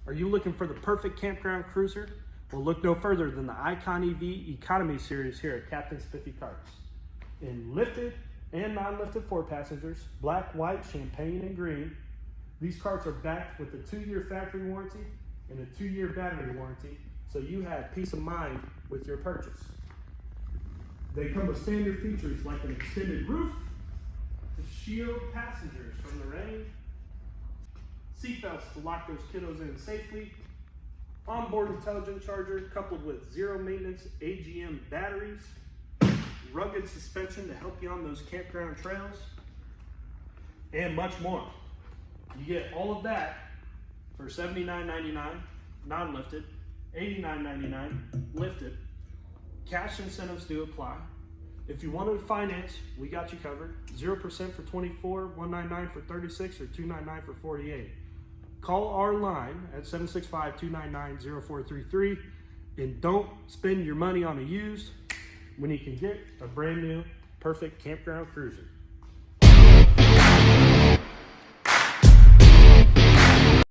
Are you looking for the perfect campground cruiser? Well, look no further than the Icon EV Economy Series here at Captain Spiffy Carts. In lifted and non-lifted 4 passengers, black, white, champagne, and green, these carts are backed with a 2-year factory warranty and a 2-year battery warranty, so you have peace of mind with your purchase. They come with standard features like an extended roof to shield passengers from the rain, seatbelts to lock those kiddos in safely, onboard intelligent charger coupled with zero maintenance AGM batteries, rugged suspension to help you on those campground trails, and much more. You get all of that for $79.99 non-lifted, $89.99 lifted. Cash incentives do apply. If you want to finance, we got you covered. 0% for 24, $199 for 36, or $299 for 48. Call our line at 765-299-0433 and don't spend your money on a used when you can get a brand new, perfect campground cruiser.